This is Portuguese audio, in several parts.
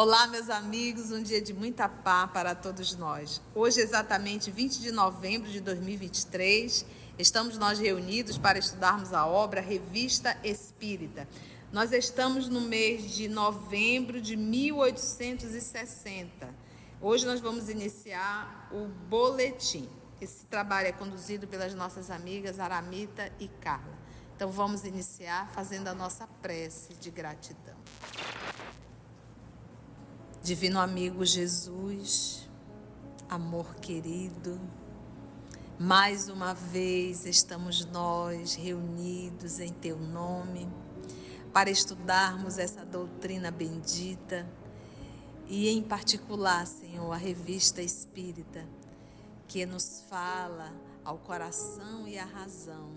Olá, meus amigos, um dia de muita paz para todos nós. Hoje, exatamente 20 de novembro de 2023, estamos nós reunidos para estudarmos a obra Revista Espírita. Nós estamos no mês de novembro de 1860. Hoje nós vamos iniciar o boletim. Esse trabalho é conduzido pelas nossas amigas Aramita e Carla. Então vamos iniciar fazendo a nossa prece de gratidão. Divino amigo Jesus, amor querido, mais uma vez estamos nós reunidos em Teu nome para estudarmos essa doutrina bendita e em particular, Senhor, a Revista Espírita, que nos fala ao coração e à razão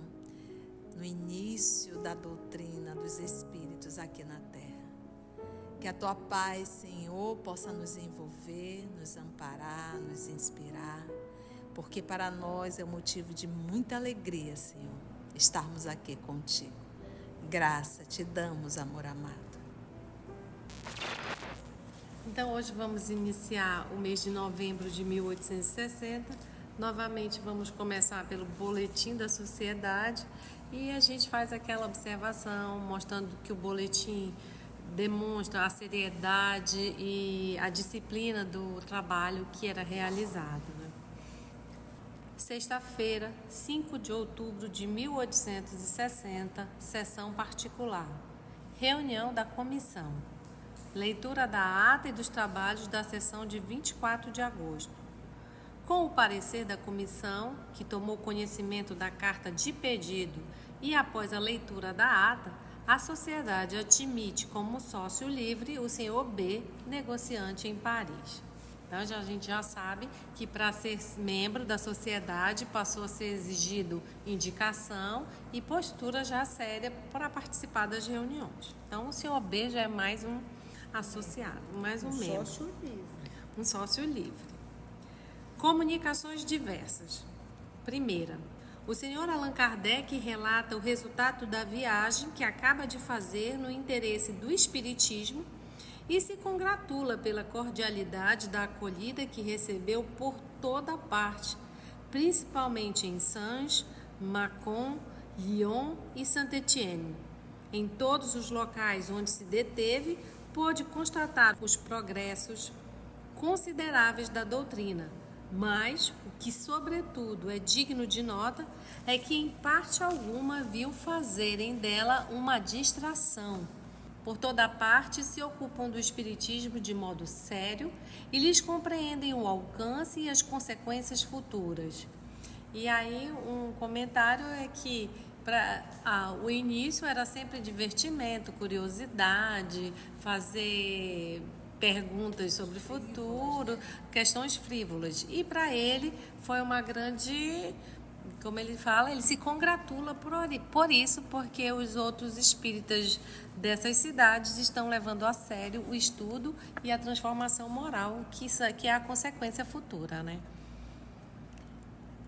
no início da doutrina dos Espíritos aqui na Terra. Que a Tua paz, Senhor, possa nos envolver, nos amparar, nos inspirar, porque para nós é um motivo de muita alegria, Senhor, estarmos aqui contigo. Graça te damos, amor amado. Então hoje vamos iniciar o mês de novembro de 1860. Novamente vamos começar pelo boletim da sociedade e a gente faz aquela observação mostrando que o boletim demonstra a seriedade e a disciplina do trabalho que era realizado. Sexta-feira, 5 de outubro de 1860, sessão particular. Reunião da comissão. Leitura da ata e dos trabalhos da sessão de 24 de agosto. Com o parecer da comissão, que tomou conhecimento da carta de pedido e após a leitura da ata, a sociedade admite como sócio livre o senhor B, negociante em Paris. Então, a gente já sabe que para ser membro da sociedade passou a ser exigido indicação e postura já séria para participar das reuniões. Então, o senhor B já é mais um associado, mais um membro. Sócio livre. Um sócio livre. Comunicações diversas. Primeira. O senhor Allan Kardec relata o resultado da viagem que acaba de fazer no interesse do Espiritismo e se congratula pela cordialidade da acolhida que recebeu por toda parte, principalmente em Sens, Mâcon, Lyon e Saint-Étienne. Em todos os locais onde se deteve, pôde constatar os progressos consideráveis da doutrina, mas o que, sobretudo, é digno de nota é que, em parte alguma, viu fazerem dela uma distração. Por toda parte, se ocupam do espiritismo de modo sério e lhes compreendem o alcance e as consequências futuras. E aí, um comentário é que o início era sempre divertimento, curiosidade, fazer perguntas sobre o futuro, questões frívolas. E para ele foi uma grande, como ele fala, ele se congratula por isso, porque os outros espíritas dessas cidades estão levando a sério o estudo e a transformação moral, que é a consequência futura, né?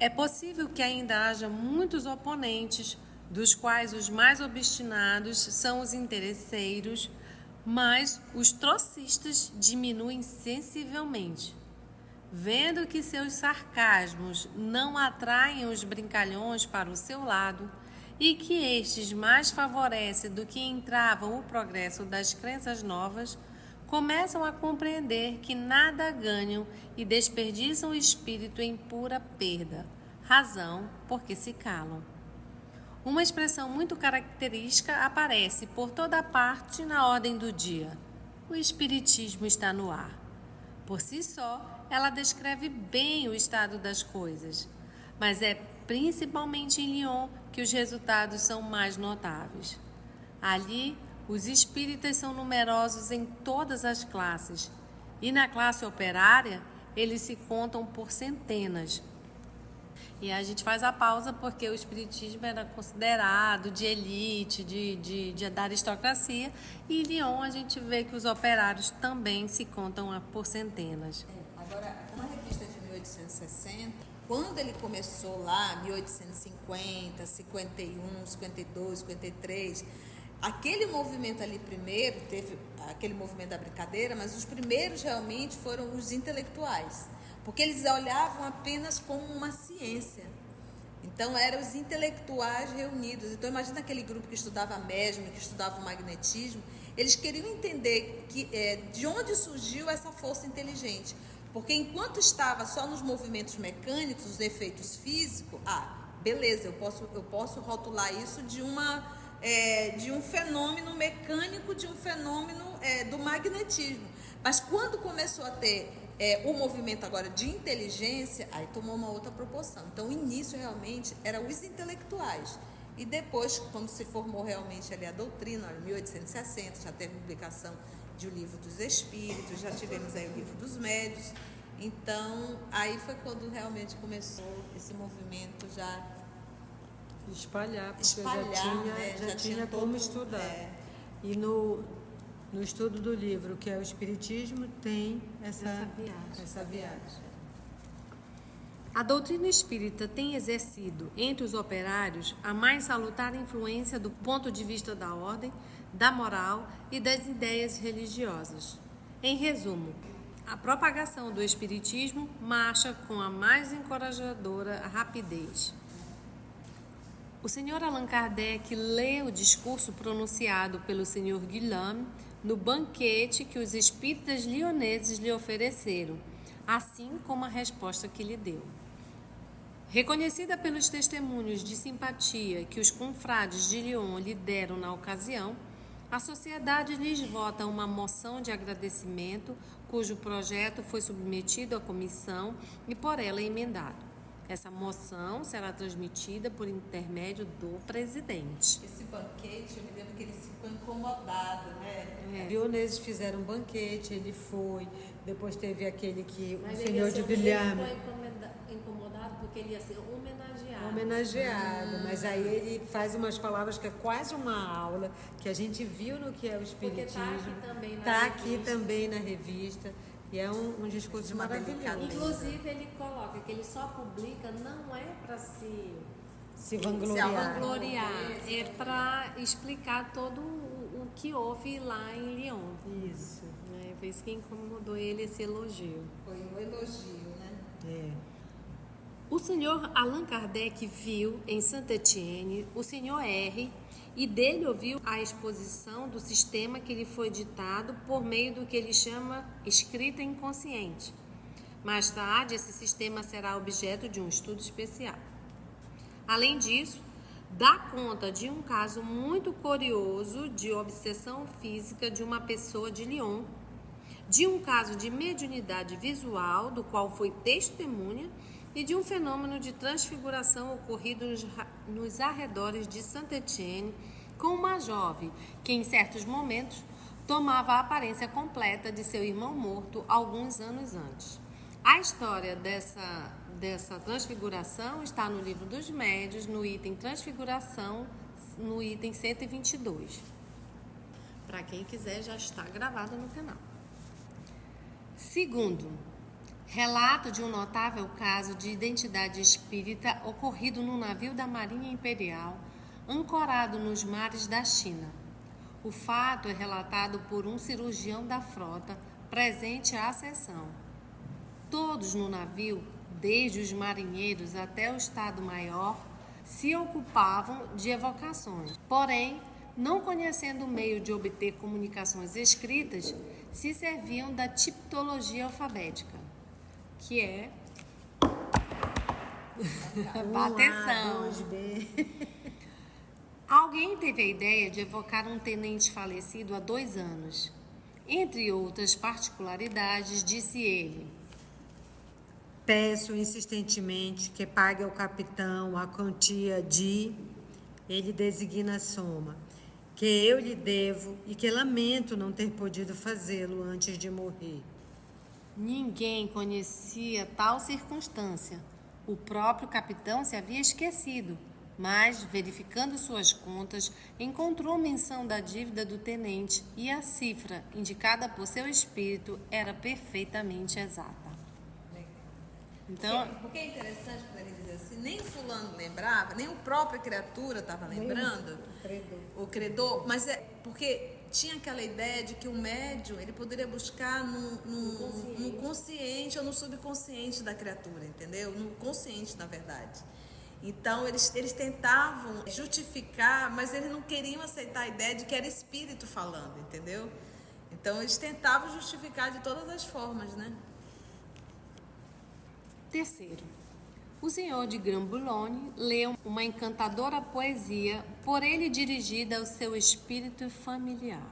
É possível que ainda haja muitos oponentes, dos quais os mais obstinados são os interesseiros, mas os trocistas diminuem sensivelmente. Vendo que seus sarcasmos não atraem os brincalhões para o seu lado e que estes mais favorecem do que entravam o progresso das crenças novas, começam a compreender que nada ganham e desperdiçam o espírito em pura perda, razão porque se calam. Uma expressão muito característica aparece por toda parte na ordem do dia. O espiritismo está no ar. Por si só, ela descreve bem o estado das coisas, mas é principalmente em Lyon que os resultados são mais notáveis. Ali, os espíritas são numerosos em todas as classes, e na classe operária, eles se contam por centenas. E a gente faz a pausa porque o espiritismo era considerado de elite, da aristocracia, e em Lyon a gente vê que os operários também se contam por centenas. Agora, uma revista de 1860, quando ele começou lá, 1850, 51, 52, 53, aquele movimento ali primeiro, teve aquele movimento da brincadeira, mas os primeiros realmente foram os intelectuais, porque eles olhavam apenas como uma ciência. Então, eram os intelectuais reunidos. Então, imagina aquele grupo que estudava mesmo, que estudava o magnetismo. Eles queriam entender de onde surgiu essa força inteligente. Porque enquanto estava só nos movimentos mecânicos, os efeitos físicos, beleza, eu posso rotular isso de um fenômeno mecânico, de um fenômeno do magnetismo. Mas quando começou a ter o movimento agora de inteligência, aí tomou uma outra proporção. Então, o início realmente eram os intelectuais. E depois, quando se formou realmente ali a doutrina, em 1860, já teve publicação de O Livro dos Espíritos, já tivemos aí o Livro dos Médios. Então, aí foi quando realmente começou esse movimento já espalhar, porque já tinha como estudar. E no estudo do livro, que é o Espiritismo, tem essa viagem. A doutrina espírita tem exercido, entre os operários, a mais salutar influência do ponto de vista da ordem, da moral e das ideias religiosas. Em resumo, a propagação do espiritismo marcha com a mais encorajadora rapidez. O Sr. Allan Kardec lê o discurso pronunciado pelo Sr. Guilherme no banquete que os espíritas lioneses lhe ofereceram, assim como a resposta que lhe deu. Reconhecida pelos testemunhos de simpatia que os confrades de Lyon lhe deram na ocasião, a sociedade lhes vota uma moção de agradecimento, cujo projeto foi submetido à comissão e por ela emendado. Essa moção será transmitida por intermédio do presidente. Esse banquete, eu me lembro que ele ficou incomodado, né? Os lioneses fizeram um banquete, ele foi, depois teve aquele que o senhor de Guilherme... Ele ficou incomodado porque ele ia ser homenageado. Mas aí ele faz umas palavras que é quase uma aula, que a gente viu no que é o Espiritismo. Está aqui também na revista. E é um discurso maravilhoso. Inclusive, ele coloca que ele só publica, não é para se vangloriar. É para explicar todo o que houve lá em Lyon. Isso. Foi isso que incomodou ele, esse elogio. Foi um elogio, né? O senhor Allan Kardec viu em Saint-Étienne o senhor R. e dele ouviu a exposição do sistema que lhe foi ditado por meio do que ele chama escrita inconsciente. Mais tarde, esse sistema será objeto de um estudo especial. Além disso, dá conta de um caso muito curioso de obsessão física de uma pessoa de Lyon, de um caso de mediunidade visual, do qual foi testemunha, e de um fenômeno de transfiguração ocorrido nos arredores de Saint-Étienne com uma jovem que, em certos momentos, tomava a aparência completa de seu irmão morto alguns anos antes. A história dessa transfiguração está no Livro dos Médios, no item Transfiguração, no item 122. Para quem quiser, já está gravado no canal. Segundo, relato de um notável caso de identidade espírita ocorrido num navio da Marinha Imperial, ancorado nos mares da China. O fato é relatado por um cirurgião da frota presente à sessão. Todos no navio, desde os marinheiros até o Estado-Maior, se ocupavam de evocações. Porém, não conhecendo o meio de obter comunicações escritas, se serviam da tipologia alfabética, que é bateção. Alguém teve a ideia de evocar um tenente falecido há 2 anos. Entre outras particularidades, disse ele: peço insistentemente que pague ao capitão a quantia de... Ele designa a soma, que eu lhe devo e que lamento não ter podido fazê-lo antes de morrer. Ninguém conhecia tal circunstância. O próprio capitão se havia esquecido, mas, verificando suas contas, encontrou menção da dívida do tenente e a cifra indicada por seu espírito era perfeitamente exata. Então, Porque é interessante quando ele diz assim, nem fulano lembrava, nem o próprio criatura estava lembrando, o credor, mas é porque tinha aquela ideia de que o médium ele poderia buscar no consciente ou no subconsciente da criatura, entendeu? No consciente, na verdade. Então, eles tentavam justificar, mas eles não queriam aceitar a ideia de que era espírito falando, entendeu? Então, eles tentavam justificar de todas as formas, né? terceiro, o senhor de Grand Boulogne leu uma encantadora poesia, por ele dirigida ao seu espírito familiar.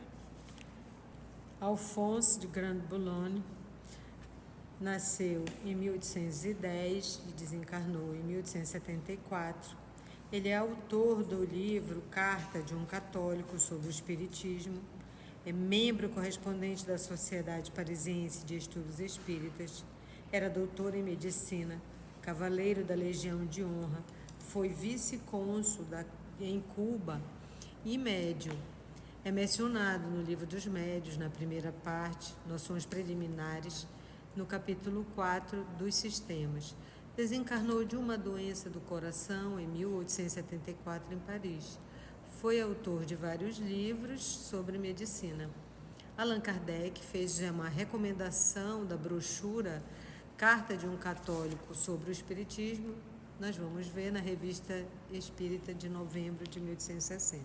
Alphonse de Grand Boulogne nasceu em 1810 e desencarnou em 1874. Ele é autor do livro Carta de um Católico sobre o Espiritismo, é membro correspondente da Sociedade Parisiense de Estudos Espíritas, era doutor em medicina, cavaleiro da Legião de Honra, foi vice-cônsul em Cuba e médium. É mencionado no Livro dos Médios, na primeira parte, Noções Preliminares, no capítulo 4 dos Sistemas. Desencarnou de uma doença do coração em 1874 em Paris. Foi autor de vários livros sobre medicina. Allan Kardec fez uma recomendação da brochura Carta de um Católico sobre o Espiritismo. Nós vamos ver na Revista Espírita de novembro de 1860,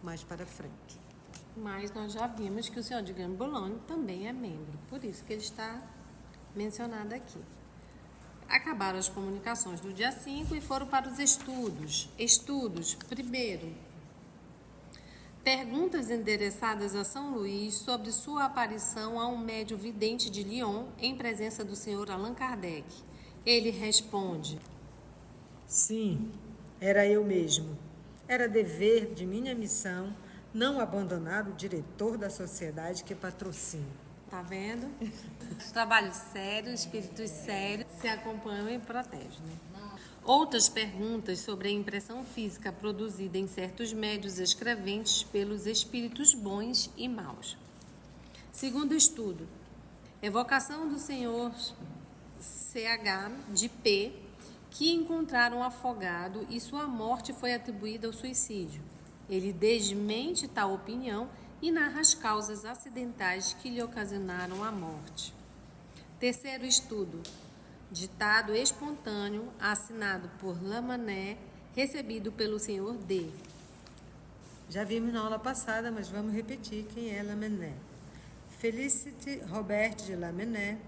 mais para frente. Mas nós já vimos que o senhor de Grand Boulogne também é membro, por isso que ele está mencionado aqui. Acabaram as comunicações do dia 5 e foram para os estudos. Estudos, primeiro, perguntas endereçadas a São Luís sobre sua aparição a um médium vidente de Lyon em presença do senhor Allan Kardec. Ele responde: sim, era eu mesmo. Era dever de minha missão não abandonar o diretor da sociedade que patrocina. Tá vendo? Trabalho sério, espíritos sérios se acompanham e protegem, né? Outras perguntas sobre a impressão física produzida em certos médios escreventes pelos espíritos bons e maus. Segundo estudo, evocação do senhor CH de P, que encontraram afogado e sua morte foi atribuída ao suicídio. Ele desmente tal opinião e narra as causas acidentais que lhe ocasionaram a morte. Terceiro estudo, ditado espontâneo, assinado por Lamané, recebido pelo senhor D. Já vimos na aula passada, mas vamos repetir quem é Lamané. Félicité Robert de Lamané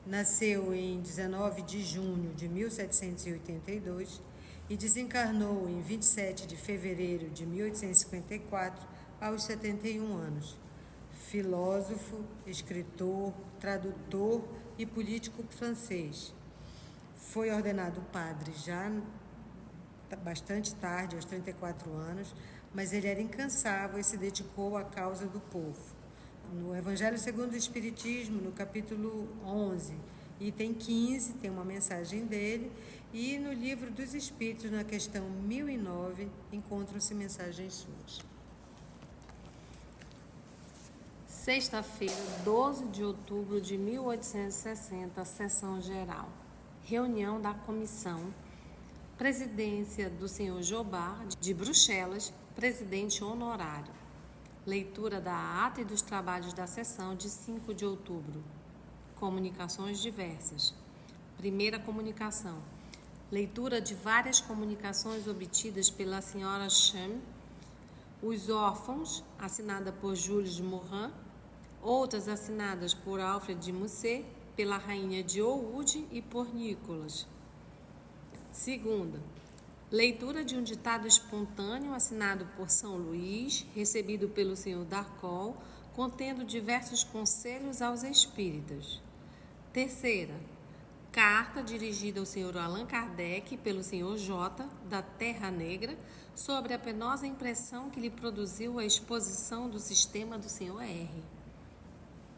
nasceu em 19 de junho de 1782 e desencarnou em 27 de fevereiro de 1854, aos 71 anos. Filósofo, escritor, tradutor e político francês. Foi ordenado padre já bastante tarde, aos 34 anos, mas ele era incansável e se dedicou à causa do povo. No Evangelho segundo o Espiritismo, no capítulo 11, item 15, tem uma mensagem dele, e no Livro dos Espíritos, na questão 1009, encontram-se mensagens suas. Sexta-feira, 12 de outubro de 1860, sessão geral. Reunião da comissão. Presidência do senhor Jobard, de Bruxelas, presidente honorário. Leitura da ata e dos trabalhos da sessão de 5 de outubro. Comunicações diversas. Primeira comunicação. Leitura de várias comunicações obtidas pela senhora Cham, Os Órfãos, assinada por Jules de Morin, outras assinadas por Alfred de Musset, pela rainha de Oude e por Nicolas. Segunda, leitura de um ditado espontâneo assinado por São Luís, recebido pelo senhor Darcol, contendo diversos conselhos aos espíritas. Terceira, carta dirigida ao senhor Allan Kardec pelo senhor J, da Terra Negra, sobre a penosa impressão que lhe produziu a exposição do sistema do senhor R.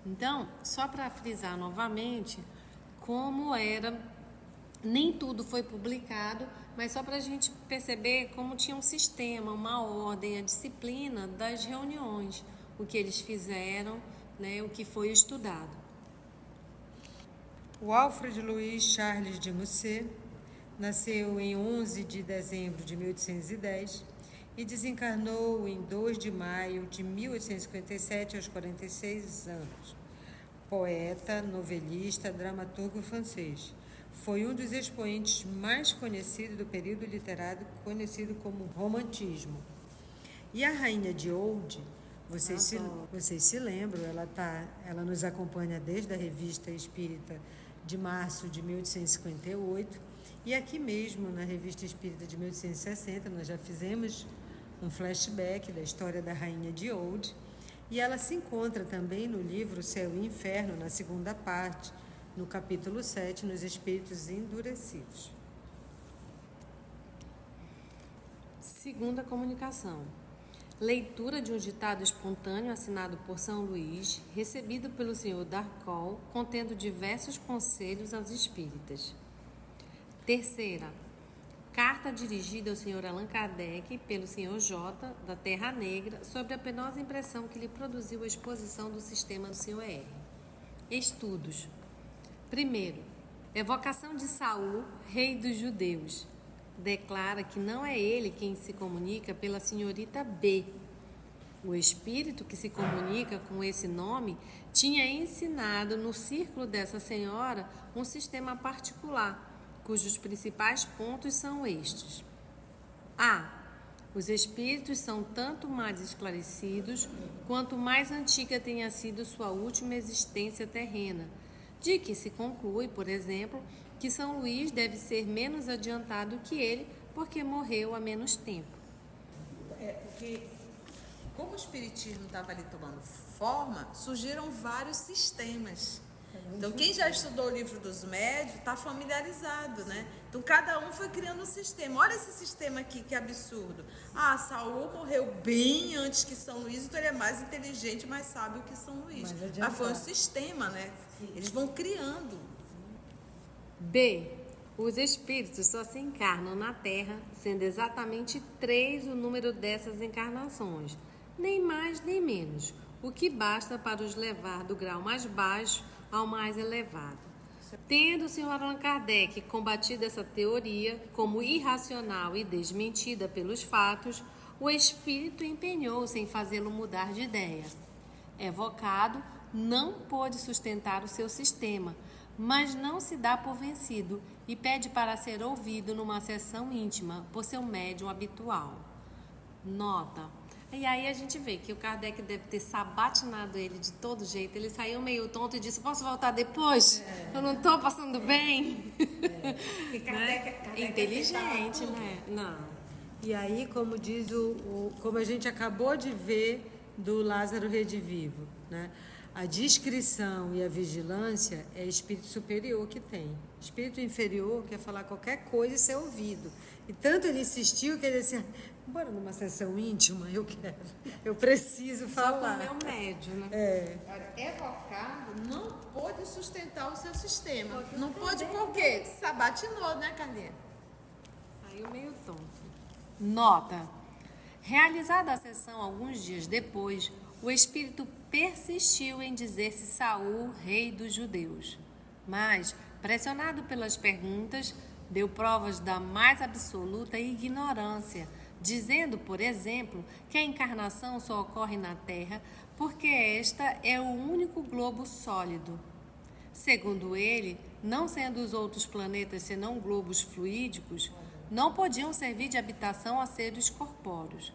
Então, só para frisar novamente, como era, nem tudo foi publicado, mas só para a gente perceber como tinha um sistema, uma ordem, a disciplina das reuniões, o que eles fizeram, né, o que foi estudado. O Alfred Louis Charles de Musset nasceu em 11 de dezembro de 1810 e desencarnou em 2 de maio de 1857 aos 46 anos. Poeta, novelista, dramaturgo francês. Foi um dos expoentes mais conhecidos do período literário conhecido como romantismo. E a Rainha de Oude, vocês se lembram, ela nos acompanha desde a Revista Espírita de março de 1858, e aqui mesmo na Revista Espírita de 1860 nós já fizemos um flashback da história da Rainha de Oude, e ela se encontra também no livro Céu e Inferno, na segunda parte, no capítulo 7, nos Espíritos Endurecidos. Segunda comunicação. Leitura de um ditado espontâneo assinado por São Luís, recebido pelo Sr. Darcol, contendo diversos conselhos aos espíritas. Terceira, carta dirigida ao Sr. Allan Kardec pelo Sr. J, da Terra Negra, sobre a penosa impressão que lhe produziu a exposição do sistema do Sr. R. Estudos. Primeiro, evocação de Saul, rei dos judeus. Declara que não é ele quem se comunica pela senhorita B. O espírito que se comunica com esse nome tinha ensinado no círculo dessa senhora um sistema particular, cujos principais pontos são estes. A. Os espíritos são tanto mais esclarecidos quanto mais antiga tenha sido sua última existência terrena, de que se conclui, por exemplo, que São Luís deve ser menos adiantado que ele, porque morreu há menos tempo. Porque como o espiritismo estava ali tomando forma, surgiram vários sistemas. Então, quem já estudou o livro dos médios está familiarizado, né? Então, cada um foi criando um sistema. Olha esse sistema aqui, que absurdo. Saul morreu bem antes que São Luís, então ele é mais inteligente, mais sábio que São Luís. Mas foi um sistema, né? Eles vão criando. B. Os espíritos só se encarnam na Terra, sendo exatamente 3 o número dessas encarnações, nem mais nem menos, o que basta para os levar do grau mais baixo ao mais elevado. Tendo o Sr. Allan Kardec combatido essa teoria como irracional e desmentida pelos fatos, o espírito empenhou-se em fazê-lo mudar de ideia. Evocado, não pôde sustentar o seu sistema, mas não se dá por vencido e pede para ser ouvido numa sessão íntima por seu médium habitual. Nota. E aí a gente vê que o Kardec deve ter sabatinado ele de todo jeito. Ele saiu meio tonto e disse, posso voltar depois? Eu não estou passando bem. Kardec inteligente, né? Não. E aí, como diz como a gente acabou de ver do Lázaro Redivivo, né? A discrição e a vigilância é espírito superior que tem. Espírito inferior quer falar qualquer coisa e ser ouvido. E tanto ele insistiu que ele disse, bora numa sessão íntima, eu preciso falar. Só com o meu médio, né? Evocado não pôde sustentar o seu sistema. Não pôde por quê? Sabatinou, né, Carlinha? Saiu meio tonto. Nota. Realizada a sessão alguns dias depois, o espírito persistiu em dizer-se Saul, rei dos judeus. Mas, pressionado pelas perguntas, deu provas da mais absoluta ignorância, dizendo, por exemplo, que a encarnação só ocorre na Terra porque esta é o único globo sólido. Segundo ele, não sendo os outros planetas senão globos fluídicos, não podiam servir de habitação a seres corpóreos.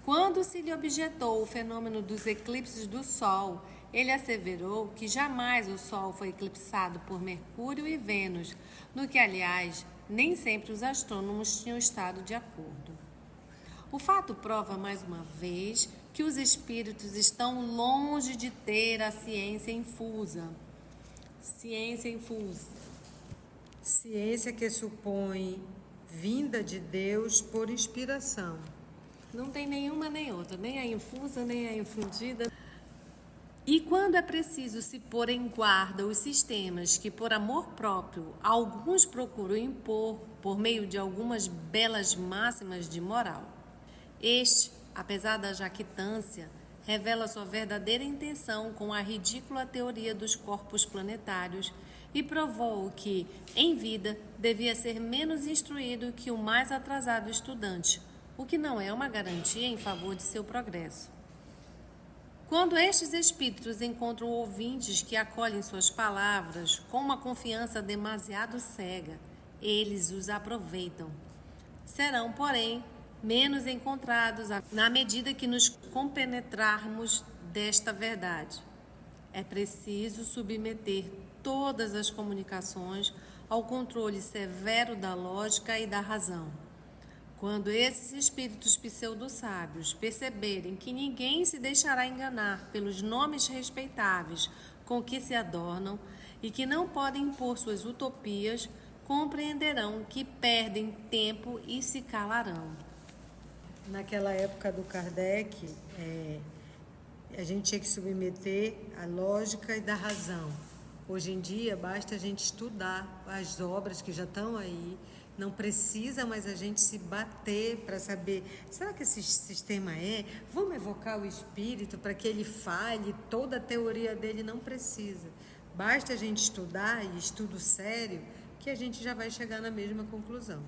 Quando se lhe objetou o fenômeno dos eclipses do Sol, ele asseverou que jamais o Sol foi eclipsado por Mercúrio e Vênus, no que, aliás, nem sempre os astrônomos tinham estado de acordo. O fato prova, mais uma vez, que os espíritos estão longe de ter a ciência infusa. Ciência infusa. Ciência que supõe vinda de Deus por inspiração. Não tem nenhuma nem outra, nem a infusa, nem a infundida. E quando é preciso se pôr em guarda os sistemas que, por amor próprio, alguns procuram impor por meio de algumas belas máximas de moral, este, apesar da jactância, revela sua verdadeira intenção com a ridícula teoria dos corpos planetários e provou que, em vida, devia ser menos instruído que o mais atrasado estudante, o que não é uma garantia em favor de seu progresso. Quando estes espíritos encontram ouvintes que acolhem suas palavras com uma confiança demasiado cega, eles os aproveitam. Serão, porém, menos encontrados na medida que nos compenetrarmos desta verdade. É preciso submeter todas as comunicações ao controle severo da lógica e da razão. Quando esses espíritos pseudo-sábios perceberem que ninguém se deixará enganar pelos nomes respeitáveis com que se adornam e que não podem impor suas utopias, compreenderão que perdem tempo e se calarão. Naquela época do Kardec, a gente tinha que submeter à lógica e da razão. Hoje em dia, basta a gente estudar as obras que já estão aí, não precisa mais a gente se bater para saber, será que esse sistema é? Vamos evocar o espírito para que ele fale, toda a teoria dele não precisa. Basta a gente estudar, e estudo sério, que a gente já vai chegar na mesma conclusão.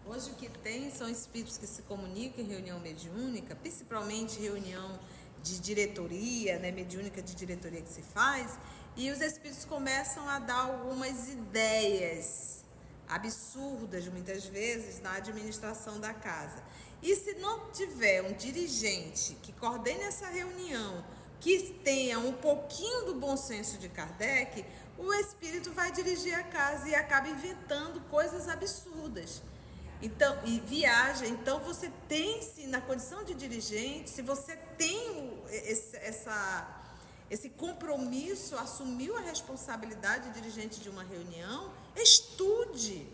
Hoje o que tem são espíritos que se comunicam em reunião mediúnica, principalmente reunião de diretoria, né, mediúnica de diretoria que se faz, e os espíritos começam a dar algumas ideias absurdas, muitas vezes, na administração da casa. E se não tiver um dirigente que coordene essa reunião, que tenha um pouquinho do bom senso de Kardec, o espírito vai dirigir a casa e acaba inventando coisas absurdas. Então, e viaja. Então, você tem, se na condição de dirigente, se você tem esse compromisso, assumiu a responsabilidade de dirigente de uma reunião, estude,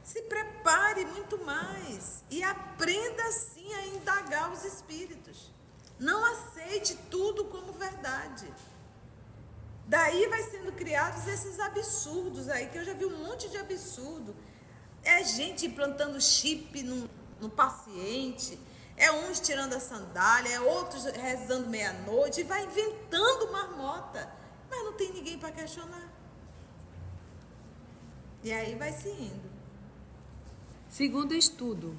se prepare muito mais e aprenda sim a indagar os espíritos. Não aceite tudo como verdade. Daí vai sendo criados esses absurdos aí, que eu já vi um monte de absurdo. É gente implantando chip no paciente, é uns tirando a sandália, é outros rezando meia-noite, e vai inventando marmota, mas não tem ninguém para questionar. E aí vai se indo. Segundo estudo,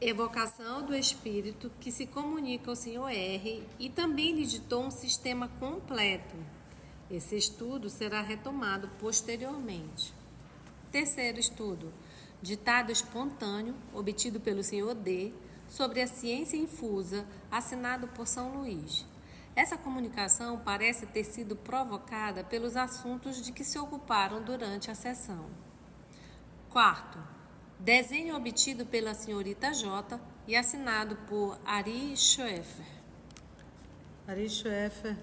evocação do espírito que se comunica ao Sr. R e também lhe ditou um sistema completo. Esse estudo será retomado posteriormente. Terceiro estudo, ditado espontâneo, obtido pelo Sr. D, sobre a ciência infusa, assinado por São Luís. Essa comunicação parece ter sido provocada pelos assuntos de que se ocuparam durante a sessão. Quarto, desenho obtido pela senhorita J e assinado por Ari Schoeffer. Ari Schoeffer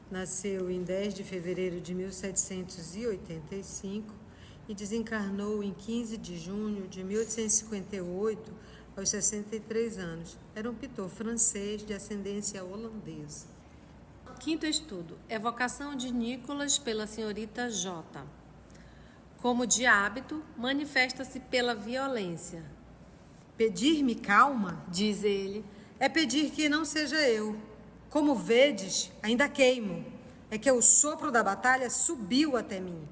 nasceu em 10 de fevereiro de 1785 e desencarnou em 15 de junho de 1858, aos 63 anos. Era um pintor francês de ascendência holandesa. Quinto estudo, evocação de Nicolas pela senhorita J. Como de hábito, manifesta-se pela violência. Pedir-me calma, diz ele, é pedir que não seja eu. Como vedes, ainda queimo. É que o sopro da batalha subiu até mim.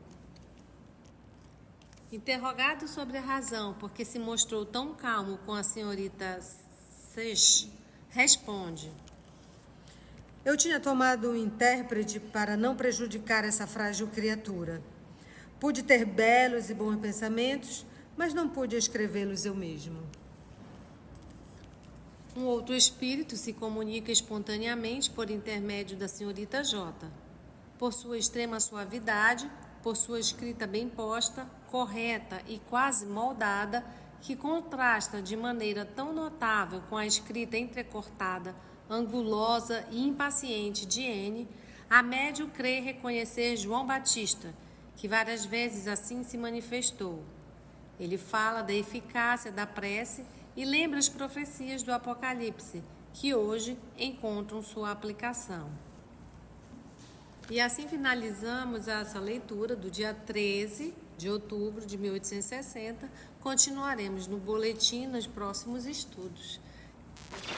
Interrogado sobre a razão porque se mostrou tão calmo com a senhorita Seix, responde: eu tinha tomado um intérprete para não prejudicar essa frágil criatura. Pude ter belos e bons pensamentos, mas não pude escrevê-los eu mesmo. Um outro espírito se comunica espontaneamente por intermédio da senhorita J. Por sua extrema suavidade, por sua escrita bem posta, correta e quase moldada, que contrasta de maneira tão notável com a escrita entrecortada, angulosa e impaciente de N, a médio crê reconhecer João Batista, que várias vezes assim se manifestou. Ele fala da eficácia da prece e lembra as profecias do Apocalipse, que hoje encontram sua aplicação. E assim finalizamos essa leitura do dia 13 de outubro de 1860. Continuaremos no boletim nos próximos estudos.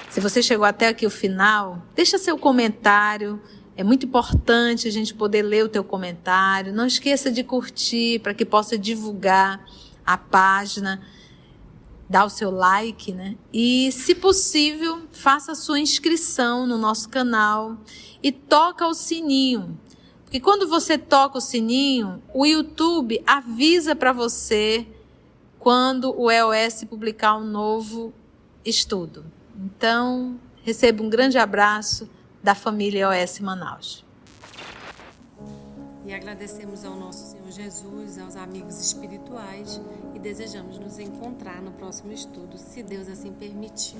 Se você chegou até aqui o final, deixa seu comentário. É muito importante a gente poder ler o teu comentário. Não esqueça de curtir para que possa divulgar a página. Dá o seu like, né? E, se possível, faça a sua inscrição no nosso canal e toca o sininho. Porque quando você toca o sininho, o YouTube avisa para você quando o EOS publicar um novo estudo. Então, receba um grande abraço da família EOS Manaus. E agradecemos ao nosso Senhor Jesus, aos amigos espirituais e desejamos nos encontrar no próximo estudo, se Deus assim permitir.